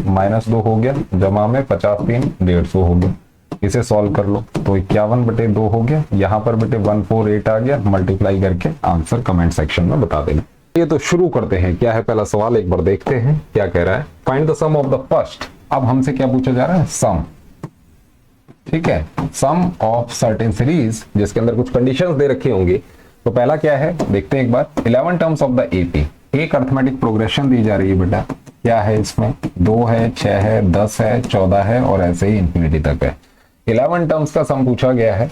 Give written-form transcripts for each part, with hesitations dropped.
-2 हो गया, जमा में 50 3 150 हो गया। इसे सॉल्व कर लो तो 51/2 हो गया। यहाँ पर बेटे 148 आ गया। मल्टीप्लाई करके आंसर कमेंट सेक्शन में बता देना। ये तो शुरू करते हैं। क्या है पहला सवाल, एक बार देखते हैं क्या कह रहा है। Find the sum of the first. अब हमसे क्या पूछा जा रहा है, सम। ठीक है, सम ऑफ सर्टेन सीरीज, जिसके अंदर कुछ कंडीशंस दे रखी होंगी। तो पहला क्या है देखते हैं एक बार। 11 टर्म्स ऑफ द एपी, एक अर्थमेटिक प्रोग्रेशन दी जा रही है बेटा। क्या है इसमें, 2 है, 6 है, 10 है, 14 है और ऐसे ही इंफिनिटी तक है। 11 टर्म्स का सम पूछा गया है।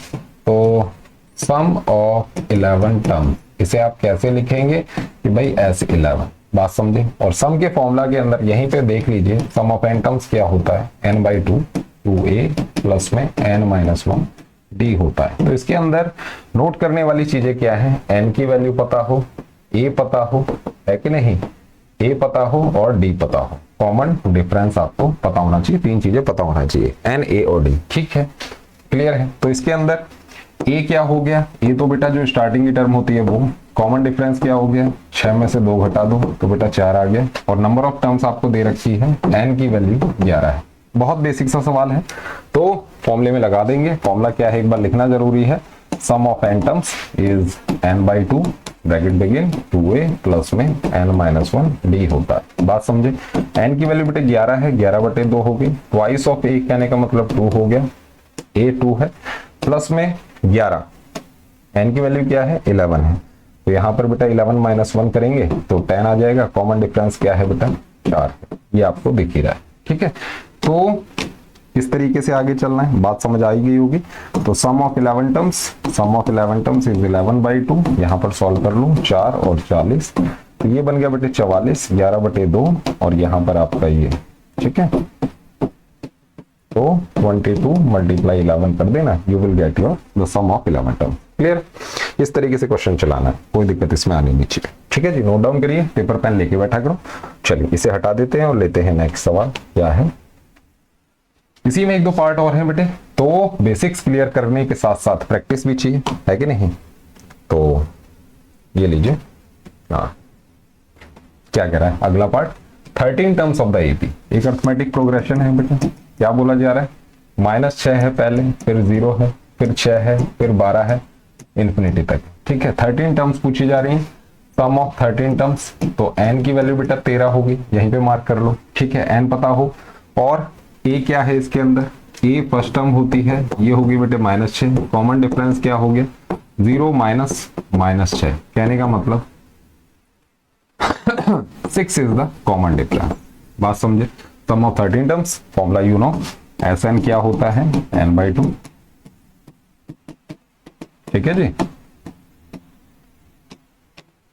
तो सम ऑफ 11 टर्म, इसे आप कैसे लिखेंगे कि भाई एस 11। बात समझे। और सम के फॉर्मूला के अंदर यहीं पे देख लीजिए, सम ऑफ n टर्म्स क्या होता है, n/2 2a प्लस में n-1 d होता है। तो इसके अंदर नोट करने वाली चीजें क्या है, n की वैल्यू पता हो, a पता हो, है कि नहीं, a पता हो और d पता हो। कॉमन डिफरेंस आपको पता होना चाहिए, 3 चीजें पता होना चाहिए, n, a और d। ठीक है, क्लियर है। तो इसके अंदर a क्या हो गया, a तो बेटा जो स्टार्टिंग की टर्म होती है वो। कॉमन डिफरेंस क्या हो गया, 6 में से 2 घटा दो तो बेटा 4 आ गया। और नंबर ऑफ टर्म्स आपको दे रखी है, n की वैल्यू 11 है। बहुत बेसिक सा सवाल है, तो फॉर्मूले में लगा देंगे। फॉर्मूला क्या है एक बार लिखना जरूरी है। Sum of n terms is n/2 bracket begin 2a plus में n-1 d होता है। बात समझे। n की वैल्यू बेटे 11 है, 11/2 हो गई। ट्वाइस ऑफ a कहने का मतलब 2 हो गया, a 2 है प्लस में 11, n की वैल्यू क्या है 11 है। तो यहाँ पर बेटा 11-1 करेंगे तो 10 आ जाएगा। कॉमन डिफरेंस क्या है बेटा 4, ये आपको दिख ही रहा है। ठीक है, तो इस तरीके से आगे चलना है। बात समझ आई गई होगी। तो sum of 11 terms, sum of 11 terms is 11/2। यहाँ पर सॉल्व कर लूं, 4 और 40, तो ये बन गया बेटे 44, 11/2 और यहाँ पर आपका ये। ठीक है, तो 22 मल्टीप्लाई 11 कर देना, you will get your the sum of 11 term. Clear. इस तरीके से क्वेश्चन चलाना है, कोई दिक्कत इसमें आनी नहीं चाहिए। ठीक है जी, नोट डाउन करिए, पेपर पेन लेके बैठा करो। चलिए इसे हटा देते हैं और लेते हैं नेक्स्ट सवाल। क्या है, इसी में 1-2 पार्ट और हैं बेटे। तो बेसिक्स क्लियर करने के साथ साथ प्रैक्टिस भी चाहिए, है कि नहीं। तो ये लीजिए, हाँ क्या कह रहा है अगला part. 13 terms of the AP, एक अर्थमेटिक प्रोग्रेशन है बेटा। क्या बोला जा रहा है, -6 है पहले, फिर 0 है, फिर 6 है, फिर 12 है, इंफिनिटी तक। ठीक है, 13 टर्म्स पूछी जा रही हैं। सम ऑफ 13 टर्म्स, तो n की वैल्यू बेटा 13 होगी, यहीं पे मार्क कर लो। ठीक है, n पता हो। और a क्या है इसके अंदर, a फर्स्ट टर्म होती है, ये होगी बेटे -6। कॉमन डिफरेंस क्या हो गया 0 -6, कहने का मतलब 6 इज द कॉमन डिफरेंस। बात समझे। Sum of 13 terms, formula you know, Sn क्या होता है n/2। ठीक है जी,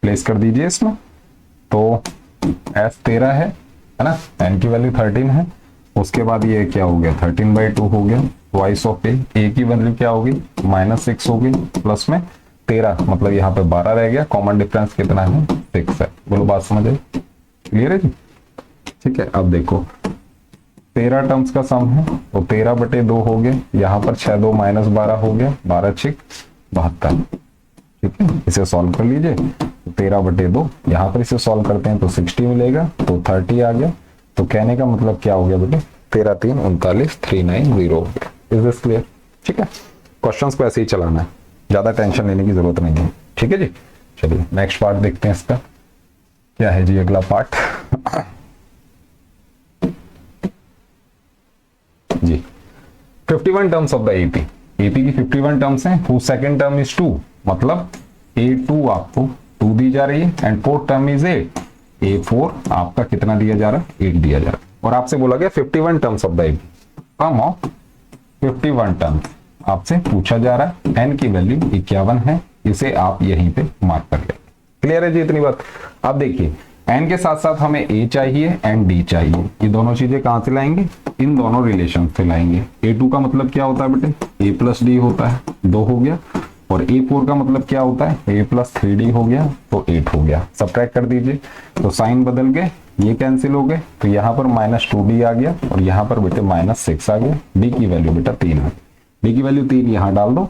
प्लेस कर दीजिए इसमें। तो S 13 है ना, n की वैल्यू 13 है। उसके बाद ये क्या हो गया 13/2 हो गया। ट्वाइस ऑफ a की वैल्यू क्या होगी -6 होगी, प्लस में 13 मतलब यहाँ पे 12 रह गया। कॉमन डिफरेंस कितना है 6 है। बोलो बात समझ आई, क्लियर है जी। ठीक है, अब देखो 13 टर्म्स का सम है, तो 13/2 हो गया। यहाँ पर 6 2 -12 हो गया, 12 6 72। ठीक है, इसे सॉल्व कर लीजिए। 13/2 यहाँ पर इसे सॉल्व करते हैं तो 60 मिलेगा, तो 30 आ गया। तो कहने का मतलब क्या हो गया बेटे 13 3 39 390 हो गया। Is this clear. ठीक है, क्वेश्चंस को ऐसे ही चलाना है, ज्यादा टेंशन लेने की जरूरत नहीं है। ठीक है जी, चलिए नेक्स्ट पार्ट देखते हैं इसका। क्या है जी अगला पार्ट जी। 51 terms of the AP, AP की 51 टर्म्स हैं। हु सेकंड टर्म इज 2, मतलब a2 आपको 2 दी जा रही है and fourth term is 8। a4 आपका कितना दिया जा रहा है 8 दिया जा रहा है। और आपसे बोला गया 51 terms of the AP, sum of 51 terms आपसे पूछा जा रहा है। n की वैल्यू 51 है, इसे आप यहीं पे मार्क कर ले। क्लियर है जी इतनी बात। अब देखिए n के साथ साथ हमें a चाहिए एंड d चाहिए। ये दोनों चीजें कहां से लाएंगे, इन दोनों रिलेशन से लाएंगे। a2 का मतलब क्या होता है बेटे a प्लस d होता है, 2 हो गया। और a4 का मतलब क्या होता है a प्लस 3d हो गया, तो 8 हो गया। सब्ट्रैक्ट कर दीजिए तो साइन बदल गए, ये कैंसिल हो गए, तो यहाँ पर -2d आ गया और यहाँ पर बेटे -6 आ गया। d की वैल्यू बेटा 3 है, d की वैल्यू 3 यहाँ डाल दो।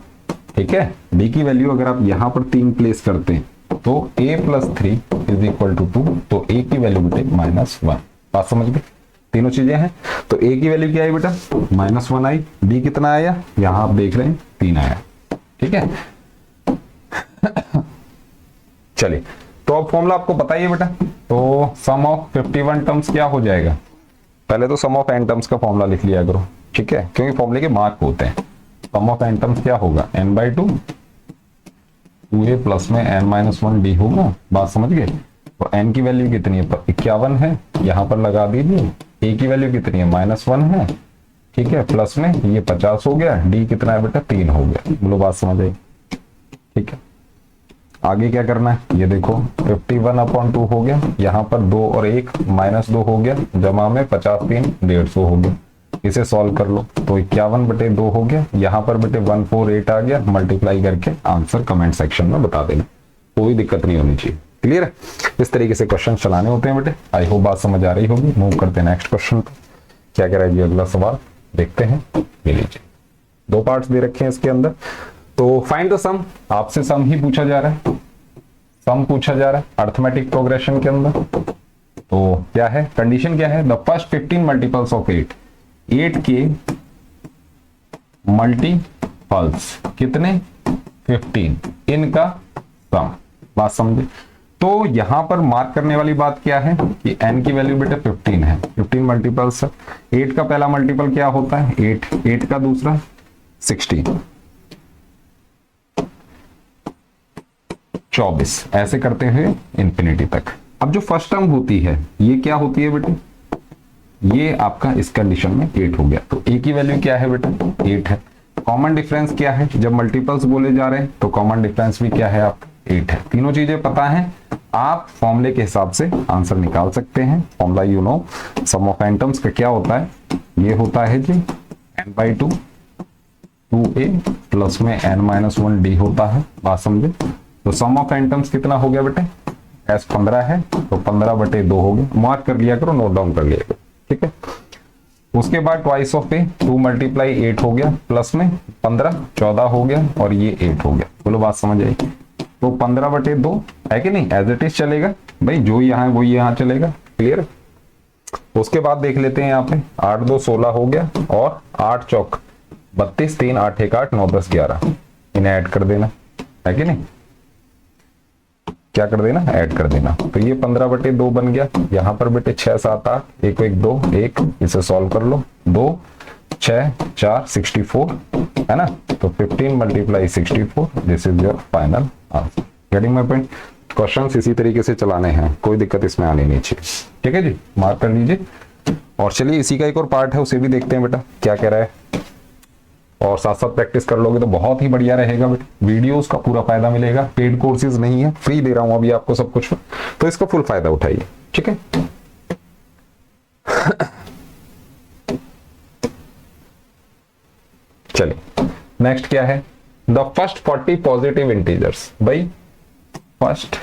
ठीक है, d की वैल्यू अगर आप यहाँ पर 3 प्लेस करते हैं तो a plus 3 is equal to 2, तो a की वैल्यू बेटे -1। बात समझ गए। तीनों चीजें हैं। तो ए की वैल्यू क्या आई बेटा, -1 आई। डी कितना आया, यहां आप देख रहे हैं 3 आया। ठीक है चलिए, तो अब फॉर्मूला आपको पता ही है बेटा। तो सम ऑफ 51 टर्म्स क्या हो जाएगा, पहले तो सम ऑफ n टर्म्स का फॉर्मूला लिख लिया करो। ठीक है, क्योंकि फॉर्मूले के मार्क होते हैं। सम ऑफ n टर्म्स क्या होगा, n/2 2a प्लस में n-1d होगा। बात समझ गए। तो n की वैल्यू कितनी है, 51 है, यहां पर लगा दीजिए। a की वैल्यू कितनी है, -1 है। ठीक है, प्लस में ये 50 हो गया। d कितना है बेटा, 3 हो गया। बोलो बात समझ आई। ठीक है, आगे क्या करना है, ये देखो 51/2 हो गया, यहाँ पर 2 और 1 -2 हो गया, जमा में 50 3 150 हो गया। इसे सॉल्व कर लो तो 51/2 हो गया, यहाँ पर बेटे 148 आ गया। मल्टीप्लाई करके आंसर कमेंट सेक्शन में बता देना, कोई दिक्कत नहीं होनी चाहिए। क्लियर है, इस तरीके से क्वेश्चन चलाने होते हैं बेटे। आई होप बात समझ आ रही होगी। मूव करते हैं नेक्स्ट क्वेश्चन पर। क्या कह रहा है जी अगला सवाल, देखते हैं। ले लीजिए, 2 पार्ट्स दे रखे हैं इसके अंदर। तो फाइंड द सम, आपसे सम ही पूछा जा रहा है। सम पूछा जा रहा है अर्थमेटिक प्रोग्रेशन के अंदर। तो क्या है, कंडीशन क्या है, द फर्स्ट 15 मल्टीपल्स ऑफ 8 के मल्टीपल्स कितने, 15, इनका सम। बात समझे। तो यहां पर मार्क करने वाली बात क्या है कि n की वैल्यू बेटे 15 है, 15 मल्टीपल्स है। 8 का पहला मल्टीपल क्या होता है, 8 का दूसरा 16, 24, ऐसे करते हुए इंफिनिटी तक। अब जो फर्स्ट टर्म होती है ये क्या होती है बेटे, ये आपका इस कंडीशन में 8 हो गया। तो a की वैल्यू क्या है बेटा, 8 है। कॉमन डिफरेंस क्या है, जब मल्टीपल्स बोले जा रहे हैं तो कॉमन डिफरेंस भी क्या है आपका, 8 है। तीनों चीजें पता है, आप फॉर्मूले के हिसाब से आंसर निकाल सकते हैं। Formula you know, sum of n terms का क्या होता है, ये होता है जी n/2 2a प्लस में n-1d होता है। बात समझे। तो सम ऑफ n टर्म्स कितना हो गया बेटे, s 15 है, तो 15/2 हो गया। मार्क कर लिया करो, नोट डाउन कर लिया करो। ठीक है, उसके बाद ट्वाइस ऑफ a, 2 × 8 हो गया, प्लस में 15 14 हो गया, और ये 8 हो गया। बोलो बात समझ आई। तो 15/2 है कि नहीं, एज इट इज चलेगा भाई, जो यहाँ है वही यहाँ चलेगा। क्लियर। उसके बाद देख लेते हैं यहाँ पे 8 2 16 हो गया, और 8 चौक 32, 3 8 1 8 9 10 11, इन्हें ऐड कर देना है कि नहीं, क्या कर देना, ऐड कर देना। तो ये 15/2 बन गया। यहाँ पर बेटे 6 7 8 1 1 2 1, इसे सॉल्व कर लो। 2 6 4 64 है ना। तो 15 × 64, this is your final answer. Getting my point. Questions इसी तरीके से चलाने हैं, कोई दिक्कत इसमें आनी नहीं चाहिए। ठीक है जी, मार्क कर लीजिए। और चलिए इसी का एक और पार्ट है, उसे भी देखते हैं बेटा क्या कह रहा है, और साथ साथ प्रैक्टिस कर लोगे तो बहुत ही बढ़िया रहेगा बेटा। वीडियोस का पूरा फायदा मिलेगा, पेड कोर्सेज नहीं है, फ्री दे रहा हूं अभी आपको सब कुछ, तो इसका फुल फायदा उठाइए। ठीक है चलिए नेक्स्ट क्या है, द फर्स्ट 40 पॉजिटिव इंटीजर्स। भाई फर्स्ट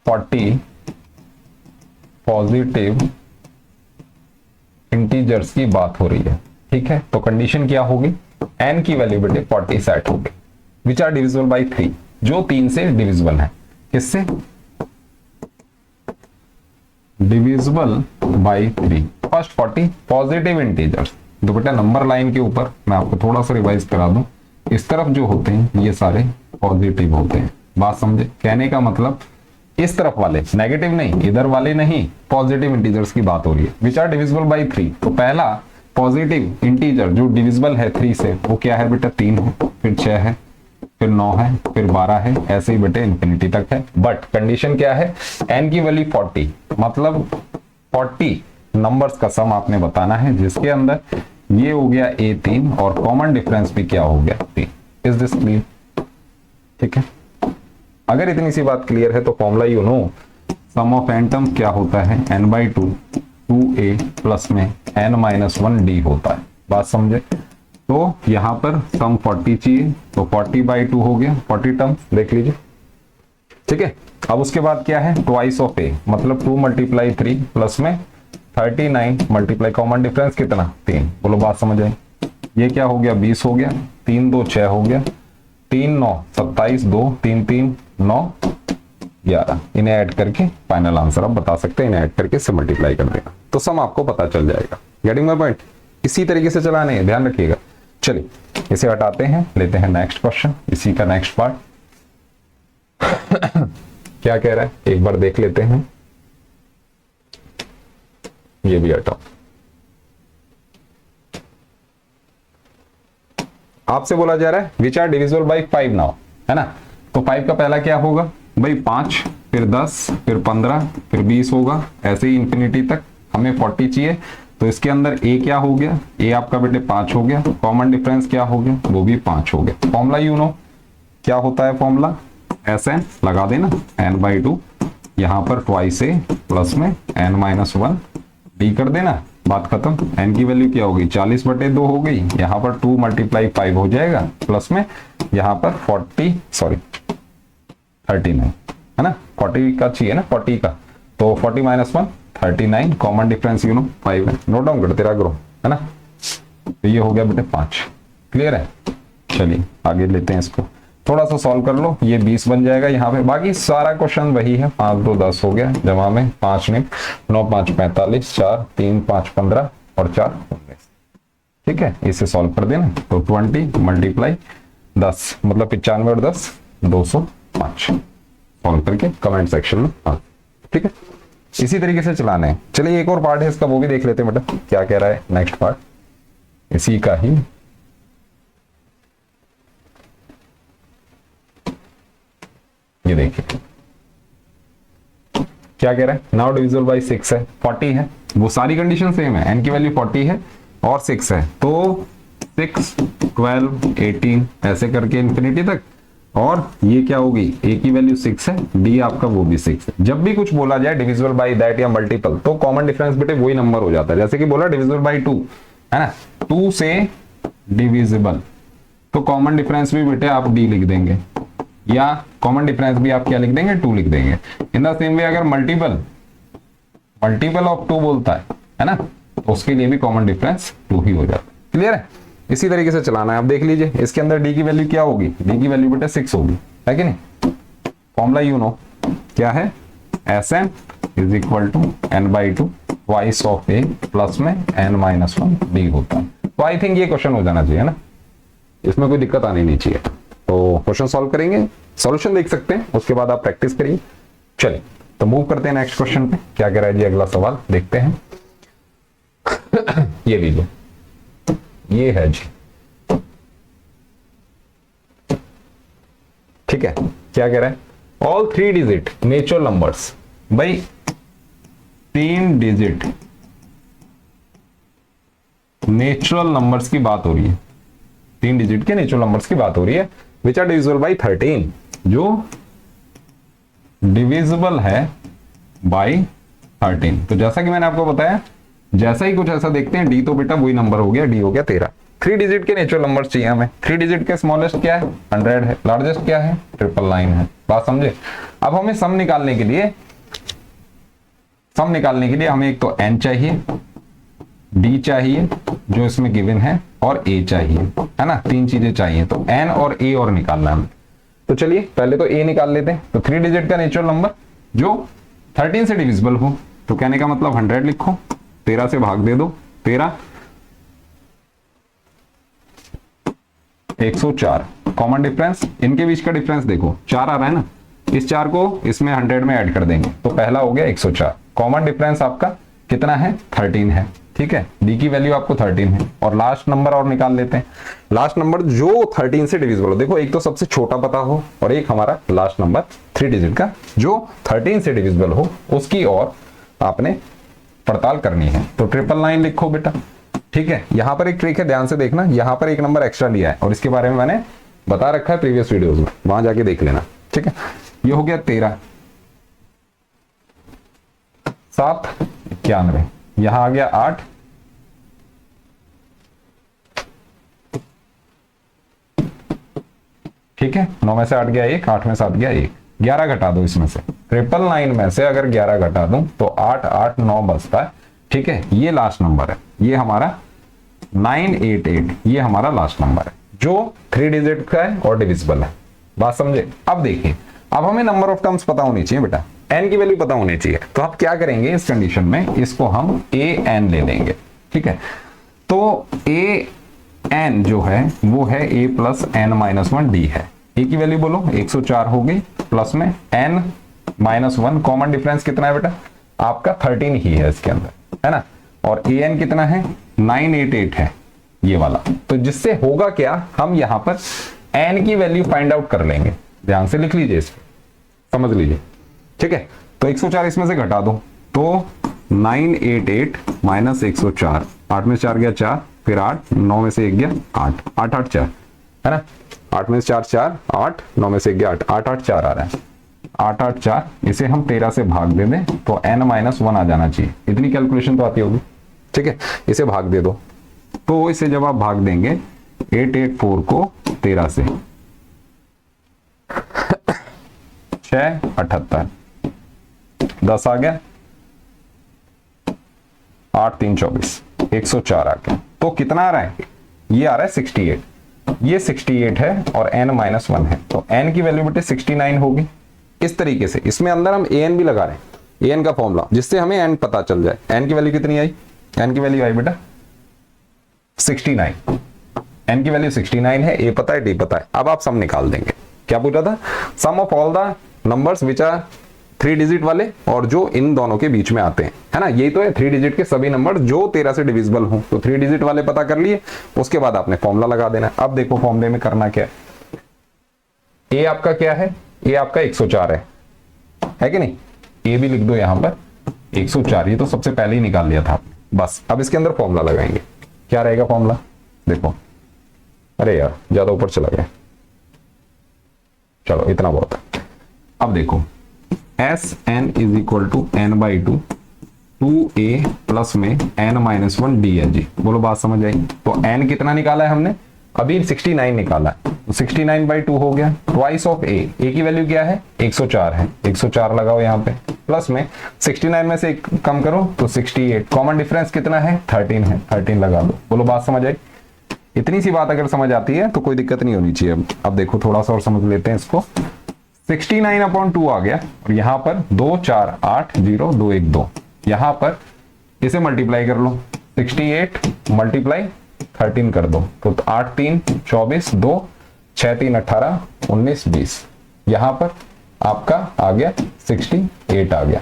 40 पॉजिटिव इंटीजर्स की बात हो रही है। ठीक है, तो कंडीशन क्या होगी, n की वैल्यू बेटे 40 सेट होगी, विच आर डिविजिबल बाई 3, जो 3 से डिविजिबल है। किससे, divisible by 3। First 40 positive integers. तो बेटा नंबर लाइन के ऊपर मैं आपको थोड़ा सा रिवाइज करा दूं, इस तरफ जो होते हैं ये सारे पॉजिटिव होते हैं। बात समझे, कहने का मतलब इस तरफ वाले नेगेटिव नहीं, इधर वाले नहीं, पॉजिटिव इंटीजर्स की बात हो रही है। Which are divisible by 3। तो पहला पॉजिटिव इंटीजर जो डिविजिबल है 3 से, वो क्या है बेटा, 3 है, फिर 6 है, फिर 9 है, फिर 12 है, ऐसे ही बेटे इंफिनिटी तक है। बट कंडीशन क्या है, n की वैल्यू 40, मतलब 40 नंबर्स का सम आपने बताना है, जिसके अंदर ये हो गया a 3 और कॉमन डिफरेंस भी क्या हो गया 3। Is this clear. ठीक है, अगर इतनी सी बात क्लियर है तो formula you know, sum of n terms क्या होता है, n/2 2a प्लस में n-1d होता है। बात समझे। तो यहां पर सम 40 चाहिए, तो 40/2 हो गया, 40 टर्म्स देख लीजिए। ठीक है, अब उसके बाद क्या है, ट्वाइस ऑफ a, मतलब 2 × 3 प्लस में 39 मल्टीप्लाई कॉमन डिफरेंस कितना, 3। बोलो बात समझ आई। ये क्या हो गया, 20 हो गया, 3 2 6 हो गया, 3 9 27, 2 3 3 9 11, इन्हें ऐड करके फाइनल आंसर आप बता सकते हैं, इन्हें ऐड करके इससे मल्टीप्लाई कर देना तो सम आपको पता चल जाएगा। Getting my point? इसी तरीके से चलाने हैं, ध्यान रखिएगा। चलिए इसे हटाते हैं, लेते हैं नेक्स्ट क्वेश्चन, इसी का नेक्स्ट पार्ट। क्या कह रहा है एक बार देख लेते हैं। ये भी हटाओ। आपसे बोला जा रहा है which are divisible by 5 now, है ना। तो 5 का पहला क्या होगा भाई 5, फिर 10, फिर 15, फिर 20 होगा, ऐसे ही इंफिनिटी तक। हमें 40 चाहिए, तो इसके अंदर ए क्या हो गया, ए आपका बेटे 5 हो गया, कॉमन डिफरेंस क्या हो गया, वो भी 5 हो गया। फॉर्मूला यू नो क्या होता है, फॉर्मूला Sn लगा देना, n/2, यहां पर ट्वाइस ए प्लस में n-1 डी कर देना, बात खत्म। n की वैल्यू क्या होगी 40/2 हो गई, यहाँ पर 2 × 5 हो जाएगा, प्लस में यहाँ पर 39 है ना, 40 का चाहिए ना, 40 का, तो 40 - 1 39, कॉमन डिफरेंस 5 है, नोट डाउन करते रहा करो, है ना। तो ये हो गया बेटे 5, क्लियर है। चलिए आगे लेते हैं इसको, थोड़ा सा सॉल्व कर लो, ये 20 बन जाएगा यहाँ पे। बाकी सारा क्वेश्चन वही है, 5 2 10 हो गया, जमा में 5 ने 9 5 45, 4 3 5 15 और 4 19, ठीक है। इसे सॉल्व कर देना, तो 20 × 10 मतलब 95 और 10 205, सॉल्व करके कमेंट सेक्शन में ठीक है। इसी तरीके से चलाना है। चलिए एक और पार्ट है इसका, वो भी देख लेते हैं बेटा क्या कह रहा है नेक्स्ट पार्ट, इसी का ही। ये देखिए क्या कह रहा है, नाउ डिविजिबल बाई 6 है, 40 है, वो सारी कंडीशन सेम है, n की वैल्यू 40 है और 6 है, तो 6 12 18 ऐसे करके इंफिनिटी तक। और ये क्या होगी, a की वैल्यू 6 है, d आपका वो भी 6 है। जब भी कुछ बोला जाए डिविजिबल बाई दैट या मल्टीपल, तो कॉमन डिफरेंस बेटे वही नंबर हो जाता है। जैसे कि बोला डिविजिबल बाई 2 है ना, 2 से डिविजिबल, तो कॉमन डिफरेंस भी बेटे आप d लिख देंगे, या कॉमन डिफरेंस भी आप क्या लिख देंगे 2 लिख देंगे। इन द सेम वे अगर मल्टीपल ऑफ 2 बोलता है ना, तो उसके लिए भी कॉमन डिफरेंस 2 ही हो जाता है, क्लियर है। इसी तरीके से चलाना है। आप देख लीजिए इसके अंदर d की वैल्यू क्या होगी, d की वैल्यू बेटा 6 होगी, है कि नहीं। फॉर्मूला यू नो क्या है, Sn = n/2 twice of a plus में n-1 d होता है। तो आई थिंक ये क्वेश्चन हो जाना चाहिए ना, इसमें कोई दिक्कत आनी नहीं चाहिए। तो क्वेश्चन सॉल्व करेंगे, सॉल्यूशन देख सकते हैं, उसके बाद आप प्रैक्टिस करिए। चलिए तो मूव करते हैं नेक्स्ट क्वेश्चन पे। क्या कह रहा है जी अगला सवाल, देखते हैं। ये लीजिए, ये है जी, ठीक है। क्या कह रहा है, ऑल 3 डिजिट नेचुरल नंबर्स, भाई 3 डिजिट नेचुरल नंबर्स की बात हो रही है, 3 डिजिट के नेचुरल नंबर्स की बात हो रही है, विच आर डिविजिबल बाई 13, जो डिविजिबल है बाई 13। तो जैसा कि मैंने आपको बताया, जैसा ही कुछ ऐसा देखते हैं, डी तो बेटा वही नंबर हो गया, डी हो गया 13। 3 डिजिट के नेचुरल नंबर चाहिए हमें। 3 डिजिट के स्मॉलेस्ट क्या है 100 है, लार्जेस्ट क्या है 999 है, बात समझे। अब हमें सम निकालने के लिए हमें एक तो n चाहिए, d चाहिए जो इसमें गिवन है, और a चाहिए, है ना, 3 चीजें चाहिए। तो n और a और निकालना है। तो चलिए पहले तो a निकाल लेते हैं। तो 3 डिजिट का नेचुरल नंबर जो 13 से डिविजिबल हो, तो कहने का मतलब 100 लिखो, 13 से भाग दे दो, 13 104। कॉमन डिफरेंस, इनके बीच का डिफरेंस देखो 4 आ रहा है ना, इस 4 को इसमें 100 में ऐड कर देंगे, तो पहला हो गया 104। कॉमन डिफरेंस आपका कितना है 13 है, ठीक है। डी की वैल्यू आपको 13 है, और लास्ट नंबर और निकाल लेते हैं। लास्ट नंबर जो 13 से डिविजिबल हो, देखो एक तो सबसे छोटा पता हो, और एक हमारा लास्ट नंबर 3 डिजिट का जो 13 से डिविजिबल हो, उसकी और आपने पड़ताल करनी है। तो 999 लिखो बेटा, ठीक है। यहां पर एक ट्रिक है, ध्यान से देखना, यहां पर एक नंबर एक्स्ट्रा लिया है, और इसके बारे में मैंने बता रखा है प्रीवियस वीडियोस में, वहां जाके देख लेना, ठीक है। ये हो गया 13 7 91, यहां आ गया 8 ठीक है। 9 में से 8 गया 1, 8 में 7 गया 1, 11 घटा दो इसमें से। 999 में से अगर 11 घटा दूं तो 8 8 9 बचता है, ठीक है। ये लास्ट नंबर है, ये हमारा 988, ये हमारा लास्ट नंबर है जो 3 डिजिट का है और डिविजिबल है, बात समझे। अब देखिए अब हमें नंबर ऑफ टर्म्स पता होनी चाहिए बेटा, n की वैल्यू पता होनी चाहिए। तो आप क्या करेंगे इस कंडीशन में, इसको हम an ले लेंगे, ठीक है। तो an जो है वो है a plus n minus 1 d है। a की वैल्यू बोलो 104 हो गई, प्लस में n माइनस 1, कॉमन डिफरेंस कितना है बेटा आपका 13 ही है इसके अंदर, है ना। और an कितना है 988 है ये वाला। तो जिससे होगा क्या, हम यहां पर n की वैल्यू फाइंड आउट कर लेंगे। ध्यान से लिख लीजिए, इसको समझ लीजिए, ठीक है। तो 104 इसमें से घटा दो, तो 988 माइनस 104, 8 में से 4 गया 4, फिर 8, 9 में से 1 गया 8, 8 8 4, है ना। 8 में से 4 4, 8, 9 में से 1 गया 8, 8 8 4 आ रहा है, 8 8 4। इसे हम 13 से भाग दे दें तो n माइनस 1 आ जाना चाहिए। इतनी कैलकुलेशन तो आती होगी, ठीक है। इसे भाग दे दो, तो इसे जब आप भाग देंगे 884 को 13 से, 6 78, 10 आ गया, 8 3 24, 104 आ गया। तो कितना आ रहा है, ये आ रहा है 68, ये 68 है और n माइनस 1 है, तो n की वैल्यू बेटे 69 होगी। इस तरीके से इसमें अंदर हम an भी लगा रहे हैं, an का फॉर्मूला, जिससे हमें n पता चल जाए। n की वैल्यू कितनी आई, n की वैल्यू आई बेटा 69, n की वैल्यू 69 है, a पता है d पता है। अब आप सम निकाल देंगे। क्या पूछा था, sum of all the numbers which are 3 digit वाले और जो इन दोनों के बीच में आते हैं, है ना। यही तो है 3 डिजिट के सभी नंबर जो 13 से डिविजिबल हो। तो 3 डिजिट वाले पता कर लिए, उसके बाद आपने फॉर्मूला लगा देना। अब देखो फॉर्मूले में करना क्या है, a आपका क्या है, a आपका 104 है कि नहीं। a भी लिख दो यहां पर 104, ये तो सबसे पहले ही निकाल लिया था। बस अब इसके अंदर फॉर्मूला लगाएंगे। क्या रहेगा फॉर्मूला, देखो, अरे यार ज्यादा ऊपर चला गया, चलो इतना बहुत है। अब देखो S N is equal to N by 2, 2a plus में n माइनस 1 डी है जी। बोलो बात समझ आई। तो n कितना निकाला है हमने, अभी 69 निकाला है, तो 69 बाई 2 हो गया, ट्वाइस ऑफ a की वैल्यू क्या है 104 है, 104 लगाओ यहाँ पे, प्लस में 69 में से कम करो तो 68, कॉमन डिफरेंस कितना है 13 है, 13 लगा दो। बोलो बात समझ आई। इतनी सी बात अगर समझ आती है तो कोई दिक्कत नहीं होनी चाहिए। अब देखो थोड़ा सा और समझ लेते हैं इसको। 69/2 आ गया और यहां पर 2 4 8 0 2 1 2, यहां पर इसे मल्टीप्लाई कर लो, 68 मल्टीप्लाई 13 कर दो, तो 8 3 24, 2 6 3 18 19 20, यहां पर आपका आ गया 68 आ गया,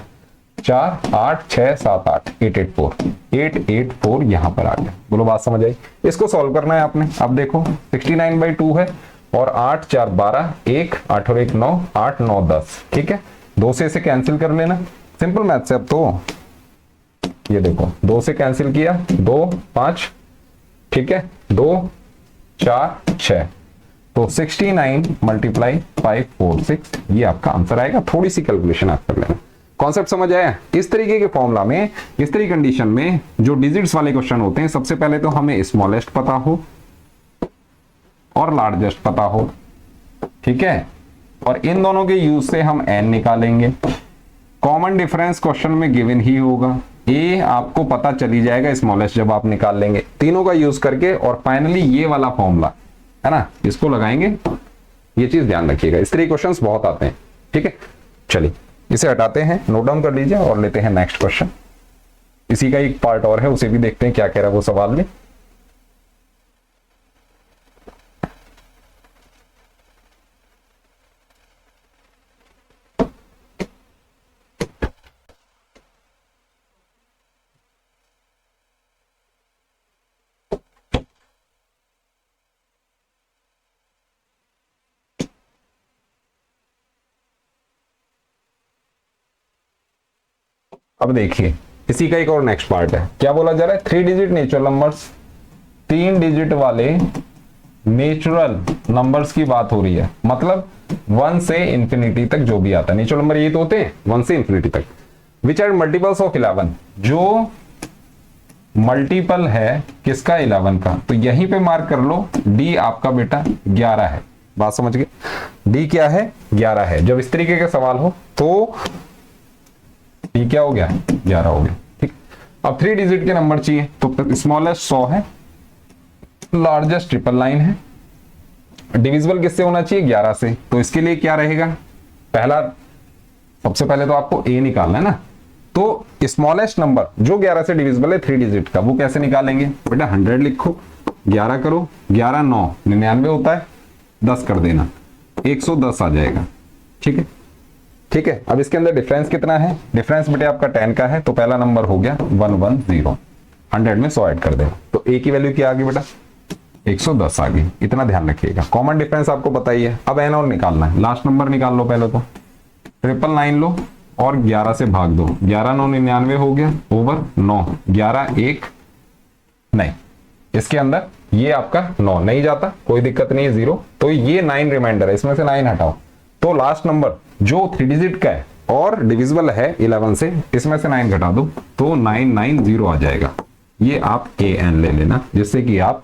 4 8 6 7 8 884 यहां पर आ गया। बोलो बात समझ आई। इसको सॉल्व करना है आपने। अब देखो 69/2 है और 8 4 12, 1 8 और 1 9, 8 9 10, ठीक है। 2 से इसे कैंसिल कर लेना, सिंपल मैथ से। अब तो ये देखो 2 से कैंसिल किया, 2 5, ठीक है, 2 4 6, तो 69 मल्टीप्लाई 546, ये आपका आंसर आएगा। थोड़ी सी कैलकुलेशन आप कर लेना। कॉन्सेप्ट समझ आया। इस तरीके के फॉर्मूला में, इस तरीके कंडीशन में जो डिजिट्स वाले क्वेश्चन होते हैं, सबसे पहले तो हमें स्मॉलेस्ट पता हो और लार्जेस्ट पता हो, ठीक है, और इन दोनों के यूज से हम n निकालेंगे। कॉमन डिफरेंस क्वेश्चन में गिवन ही होगा, a आपको पता चली जाएगा स्मॉलेस्ट जब आप निकाल लेंगे तीनों का यूज करके। और फाइनली ये वाला फॉर्मूला है ना, इसको लगाएंगे। ये चीज ध्यान रखिएगा, इस तरह क्वेश्चंस बहुत आते हैं, ठीक है। चलिए इसे हटाते हैं, नोट डाउन कर लीजिए और लेते हैं नेक्स्ट क्वेश्चन। इसी का एक पार्ट और है, उसे भी देखते हैं क्या कह रहा है वो सवाल में। अब देखिए इसी का एक और नेक्स्ट पार्ट है। क्या बोला जा रहा है, 3 डिजिट नेचुरल नंबर्स, 3 डिजिट वाले नेचुरल नंबर्स की बात हो रही है। मतलब 1 से इंफिनिटी तक जो भी आता है, नेचुरल नंबर ये तो होते हैं 1 से इंफिनिटी तक, विच आर मल्टीपल्स ऑफ 11, जो मल्टीपल है किसका 11 का। तो यहीं पे मार्क कर लो, डी आपका बेटा 11 है। बात समझ गए, डी क्या है 11 है। जब इस तरीके का सवाल हो तो डी क्या हो गया 11 हो गया, ठीक। अब 3 डिजिट के नंबर चाहिए, तो स्मॉलेस्ट 100 है, लार्जेस्ट 999 है, डिविजिबल किससे होना चाहिए 11 से। तो इसके लिए क्या रहेगा, पहला, सबसे पहले तो आपको ए निकालना है ना, तो स्मॉलेस्ट नंबर जो 11 से डिविजिबल है 3 डिजिट का, वो कैसे निकालेंगे बेटा? 100 लिखो, 11 करो, 11 9 99 होता है, 10 कर देना, 110 आ जाएगा। ठीक है, ठीक है। अब इसके अंदर डिफरेंस कितना है? डिफरेंस बेटे आपका 10 का है, तो पहला नंबर हो गया 110, 100 में 100 ऐड कर देना, तो ए की वैल्यू क्या आ गई बेटा? 110 आ गई। इतना ध्यान रखिएगा, कॉमन डिफरेंस आपको पता ही है। अब एन और निकालना है, लास्ट नंबर निकाल लो पहले तो, 999 लो और 11 से भाग दो, 11 9 99 हो गया, ओवर 9, 11 1 नहीं, इसके अंदर ये आपका 9 नहीं जाता, कोई दिक्कत नहीं है, 0, तो ये 9 रिमाइंडर है, इसमें से 9 हटाओ, तो लास्ट नंबर जो 3 डिजिट का है और डिविजिबल है 11 से, इसमें से 9 घटा दो, तो 990 आ जाएगा। ये आप an ले लेना, जिससे कि आप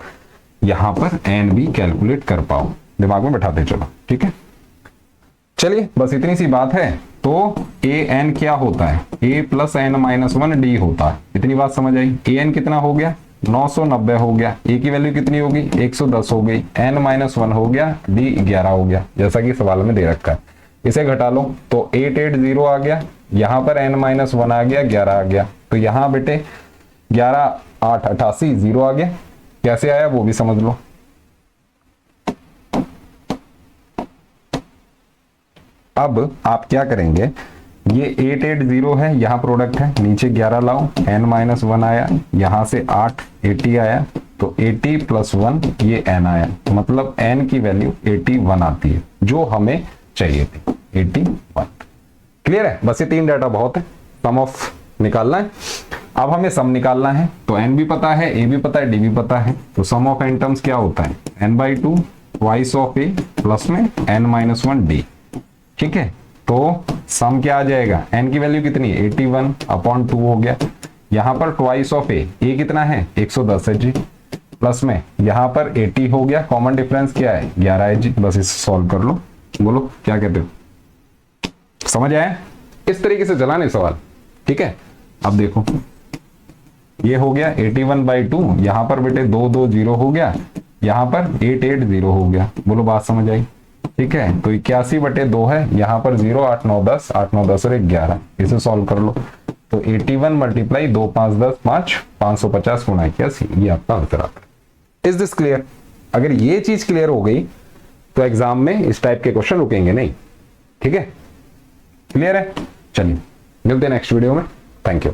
यहां पर n भी कैलकुलेट कर पाओ, दिमाग में बैठाते चलो। ठीक है, चलिए बस इतनी सी बात है। तो an क्या होता है? a plus n minus 1 d होता है। इतनी बात समझ आई? an कितना हो गया? 990 हो गया। a की वैल्यू कितनी होगी? 110 हो गई। n माइनस 1 हो गया, d 11 हो गया, जैसा कि सवाल में दे रखा है। इसे घटा लो तो 880 आ गया, यहां पर n माइनस 1 आ गया, 11 आ गया, तो यहां बेटे 11 8 88 0 आ गया। कैसे आया वो भी समझ लो। अब आप क्या करेंगे, ये 880 है, यहां प्रोडक्ट है, नीचे 11 लाओ, n माइनस 1 आया, यहां से 8 80 आया, तो 80 प्लस 1 ये n आया, मतलब n की वैल्यू 81 आती है, जो हमें चाहिए थी 81। क्लियर है? बस ये 3 डाटा बहुत है, सम ऑफ निकालना है। अब हमें सम निकालना है, तो n भी पता है, a भी पता है, d भी पता है, तो सम ऑफ n टर्म्स क्या होता है? n/2 twice of a plus में n माइनस 1 d। ठीक है, तो सम क्या आ जाएगा? n की वैल्यू कितनी है? 81/2 हो गया, यहां पर ट्वाइस ऑफ a कितना है? 110 है जी, प्लस में यहां पर 80 हो गया, कॉमन डिफरेंस क्या है? 11 है जी। बस इसे सॉल्व कर लो, बोलो क्या कहते हो? समझ आया? इस तरीके से चलाने सवाल। ठीक है, अब देखो ये हो गया 81/2, यहां पर बेटे 2 2 0 हो गया, यहां पर 880 हो गया। बोलो बात समझ आई? ठीक है, तो 81/2 है, यहां पर 0 8 9 10, 8 9 10 और 11, इसे सॉल्व कर लो, तो 81 मल्टीप्लाई 2 5 10 5, 550 गुणा 81, ये आपका आंसर आता है। Is this clear? अगर ये चीज क्लियर हो गई तो एग्जाम में इस टाइप के क्वेश्चन रुकेंगे नहीं। ठीक है, क्लियर है? चलिए मिलते हैं नेक्स्ट वीडियो में। Thank you.